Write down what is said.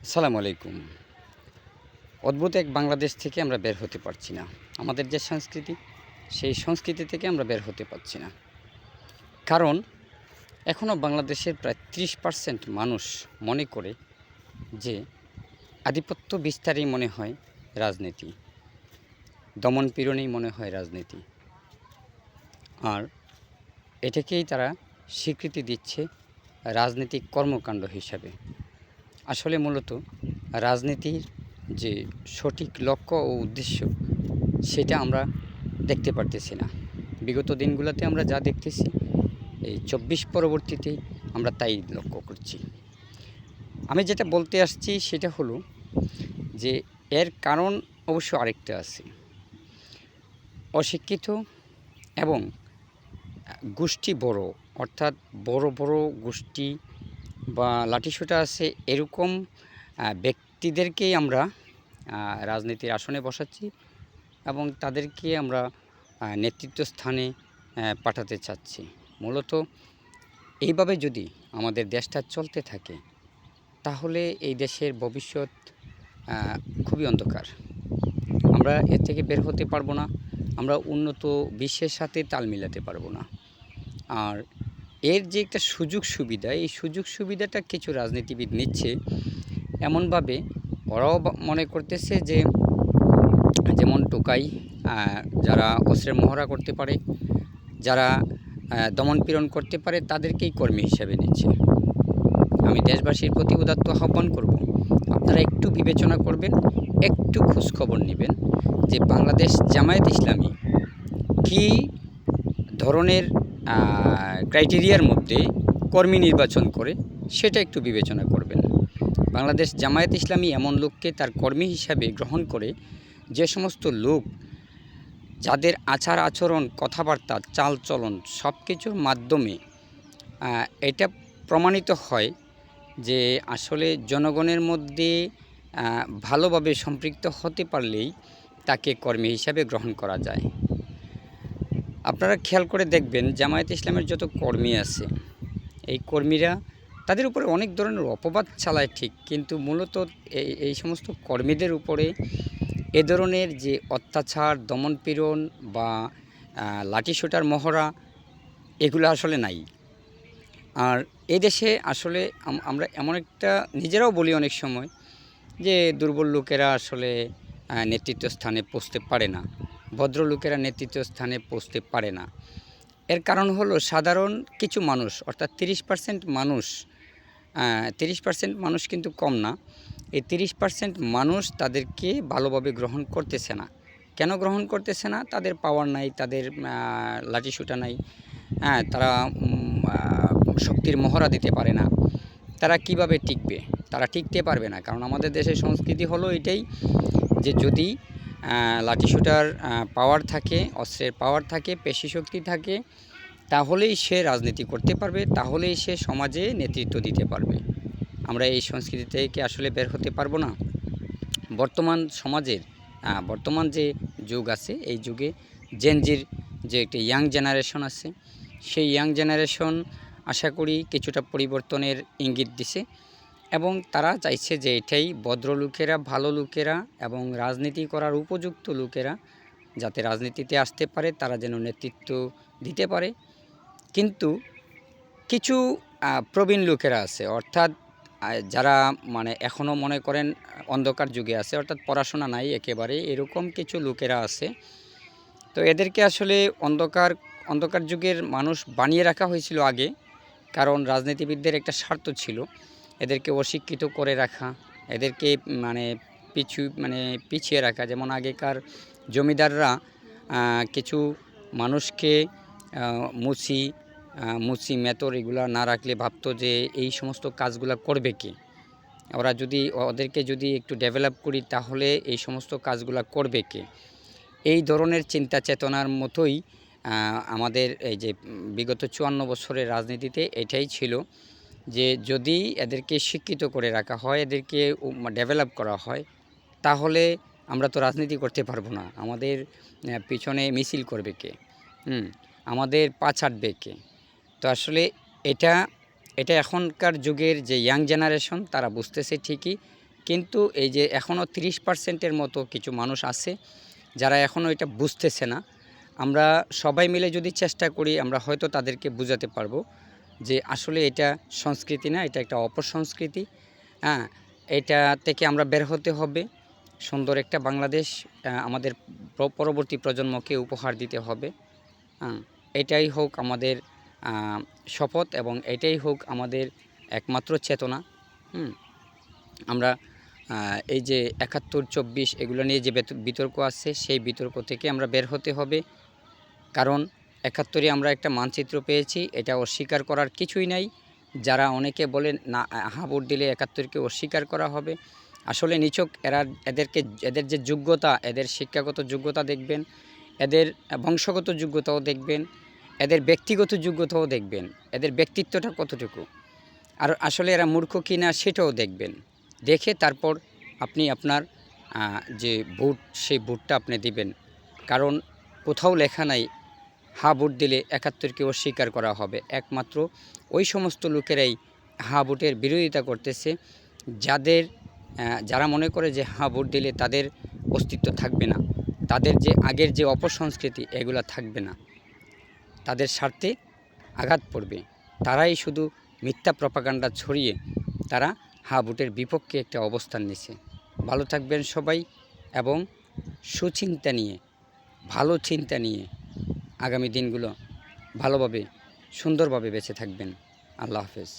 আসসালামু আলাইকুম। অদ্ভুত এক বাংলাদেশ থেকে আমরা বের হতে পারছি না। আমাদের যে সংস্কৃতি, সেই সংস্কৃতি থেকে আমরা বের হতে পারছি না। কারণ এখনও বাংলাদেশের প্রায় ৩০% মানুষ মনে করে যে আধিপত্য বিস্তারই মনে হয় রাজনীতি, দমন-পীড়নই মনে হয় রাজনীতি। আর এটাকেই তারা স্বীকৃতি দিচ্ছে রাজনৈতিক কর্মকাণ্ড হিসাবে। আসলে মূলত রাজনীতির যে সঠিক লক্ষ্য ও উদ্দেশ্য সেটা আমরা দেখতে পারতেছি না। বিগত দিনগুলোতে আমরা যা দেখতেছি, এই ২৪ পরবর্তীতে আমরা তাই লক্ষ্য করছি। আমি যেটা বলতে আসছি সেটা হলো যে এর কারণ অবশ্য আরেকটা আছে। অশিক্ষিত এবং গোষ্ঠী বড়, অর্থাৎ বড় বড় গোষ্ঠী বা লাঠিসোঁটা আছে এরকম ব্যক্তিদেরকেই আমরা রাজনীতির আসনে বসাচ্ছি এবং তাদেরকে আমরা নেতৃত্ব স্থানে পাঠাতে চাচ্ছি। মূলত এইভাবে যদি আমাদের দেশটা চলতে থাকে তাহলে এই দেশের ভবিষ্যৎ খুবই অন্ধকার। আমরা এর থেকে বের হতে পারবো না, আমরা উন্নত বিশ্বের সাথে তাল মিলাতে পারবো না। আর এর যে একটা সুযোগ সুবিধা, এই সুযোগ সুবিধাটা কিছু রাজনীতিবিদ নিচ্ছে এমনভাবে, ওরাও মনে করতেছে যে যেমন টোকাই যারা অস্ত্রের মহড়া করতে পারে, যারা দমন-পীড়ন করতে পারে তাদেরকেই কর্মী হিসেবে নিচ্ছে। আমি দেশবাসীর প্রতি উদাত্ত আহ্বান করব, আপনারা একটু বিবেচনা করবেন, একটু খোঁজখবর নেবেন যে বাংলাদেশ জামায়াত ইসলামী কী ধরনের ক্রাইটেরিয়ার মধ্যে কর্মী নির্বাচন করে সেটা একটু বিবেচনা করবেন। বাংলাদেশ জামায়াত ইসলামী এমন লোককে তার কর্মী হিসাবে গ্রহণ করে যে সমস্ত লোক, যাদের আচার আচরণ, কথাবার্তা, চালচলন সব কিছুর মাধ্যমে এটা প্রমাণিত হয় যে আসলে জনগণের মধ্যে ভালোভাবে সম্পৃক্ত হতে পারলেই তাকে কর্মী হিসাবে গ্রহণ করা যায়। আপনারা খেয়াল করে দেখবেন জামায়াত ইসলামের যত কর্মী আছে, এই কর্মীরা তাদের উপরে অনেক ধরনের অপবাদ চালায় ঠিক, কিন্তু মূলত এই সমস্ত কর্মীদের উপরে এ ধরনের যে অত্যাচার, দমন-পীড়ন বা লাঠিসোঁটার মহড়া এগুলো আসলে নাই। আর এই দেশে আসলে আমরা এমন একটা নিজেরাও বলি অনেক সময় যে দুর্বল লোকেরা আসলে নেতৃত্ব স্থানে পৌঁছতে পারে না, ভদ্রলোকেরা নেতৃত্ব স্থানে পৌঁছতে পারে না। এর কারণ হলো সাধারণ কিছু মানুষ, অর্থাৎ ৩০% মানুষ, ৩০% মানুষ কিন্তু কম না, এই ৩০% মানুষ তাদেরকে ভালোভাবে গ্রহণ করতেছে না। কেন গ্রহণ করতেছে না? তাদের পাওয়ার নাই, তাদের লাঠিসোঁটা নাই, তারা শক্তির মহড়া দিতে পারে না। তারা কিভাবে টিকবে? তারা টিকতে পারবে না, কারণ আমাদের দেশের সংস্কৃতি হলো এটাই যে যদি লাঠিসোঁটার পাওয়ার থাকে, অস্ত্রের পাওয়ার থাকে, পেশিশক্তি থাকে, তাহলেই সে রাজনীতি করতে পারবে, তাহলেই সে সমাজে নেতৃত্ব দিতে পারবে। আমরা এই সংস্কৃতি থেকে আসলে বের হতে পারবো না। বর্তমান সমাজের বর্তমান যে যুগ আছে, এই যুগে জেনজির যে একটি ইয়াং জেনারেশন আছে, সেই ইয়াং জেনারেশন আশা করি কিছুটা পরিবর্তনের ইঙ্গিত দিছে এবং তারা চাইছে যে এটাই ভদ্রলোকেরা, ভালো লোকেরা এবং রাজনীতি করার উপযুক্ত লোকেরা যাতে রাজনীতিতে আসতে পারে, তারা যেন নেতৃত্ব দিতে পারে। কিন্তু কিছু প্রবীণ লোকেরা আছে, অর্থাৎ যারা মানে এখনও মনে করেন অন্ধকার যুগে আছে, অর্থাৎ পড়াশোনা নাই একেবারে, এরকম কিছু লোকেরা আছে। তো এদেরকে আসলে অন্ধকার যুগের মানুষ বানিয়ে রাখা হয়েছিল আগে, কারণ রাজনীতিবিদদের একটা স্বার্থ ছিল এদেরকে অশিক্ষিত করে রাখা, এদেরকে মানে পিছিয়ে রাখা। যেমন আগেকার জমিদাররা কিছু মানুষকে মুচি মেতর এগুলা না রাখলে ভাবতো যে এই সমস্ত কাজগুলা করবে কে, ওদেরকে যদি একটু ডেভেলপ করি তাহলে এই সমস্ত কাজগুলা করবে কে। এই ধরনের চিন্তা চেতনার মতোই আমাদের এই যে বিগত ৫৪ বছরের রাজনীতিতে এটাই ছিল যে যদি এদেরকে শিক্ষিত করে রাখা হয়, এদেরকে ডেভেলপ করা হয়, তাহলে আমরা তো রাজনীতি করতে পারবো না। আমাদের পিছনে মিছিল করবে কে, আমাদের পা ছাড়বে কে? তো আসলে এটা এখনকার যুগের যে ইয়াং জেনারেশন তারা বুঝতেছে ঠিকই, কিন্তু এই যে এখনও 30% মতো কিছু মানুষ আছে যারা এখনও এটা বুঝতেছে না। আমরা সবাই মিলে যদি চেষ্টা করি আমরা হয়তো তাদেরকে বুঝাতে পারবো যে আসলে এটা সংস্কৃতি না, এটা একটা অপসংস্কৃতি। হ্যাঁ, এটা থেকে আমরা বের হতে হবে। সুন্দর একটা বাংলাদেশ আমাদের পরবর্তী প্রজন্মকে উপহার দিতে হবে। হ্যাঁ, এটাই হোক আমাদের শপথ এবং এটাই হোক আমাদের একমাত্র চেতনা। আমরা এই যে ৭১-২৪ এগুলো নিয়ে যে বিতর্ক আছে সেই বিতর্ক থেকে আমরা বের হতে হবে। কারণ ৭১-এ আমরা একটা মানচিত্র পেয়েছি, এটা অস্বীকার করার কিছুই নাই। যারা অনেকে বলেন না হা ভোট দিলে ৭১-কে অস্বীকার করা হবে, আসলে নিছক এদের যে যোগ্যতা, এদের শিক্ষাগত যোগ্যতা দেখবেন, এদের বংশগত যোগ্যতাও দেখবেন, এদের ব্যক্তিগত যোগ্যতাও দেখবেন, এদের ব্যক্তিত্বটা কতটুকু, আর আসলে এরা মূর্খ কিনা সেটাও দেখবেন। দেখে তারপর আপনি আপনার যে ভোট সেই ভোটটা আপনি দিবেন। কারণ কোথাও লেখা নাই হা ভোট দিলে ৭১-কে অস্বীকার করা হবে। একমাত্র ওই সমস্ত লোকেরাই হা ভোটের বিরোধিতা করতেছে, যারা মনে করে যে হা ভোট দিলে তাদের অস্তিত্ব থাকবে না, তাদের যে আগের যে অপসংস্কৃতি এগুলা থাকবে না, তাদের স্বার্থে আঘাত পড়বে। তারাই শুধু মিথ্যা প্রপাগান্ডা ছড়িয়ে তারা হা ভোটের বিপক্ষে একটা অবস্থান নিছে। ভালো থাকবেন সবাই এবং সুচিন্তা নিয়ে, ভালো চিন্তা নিয়ে আগামী দিনগুলো ভালোভাবে সুন্দরভাবে বেঁচে থাকবেন। আল্লাহ হাফেজ।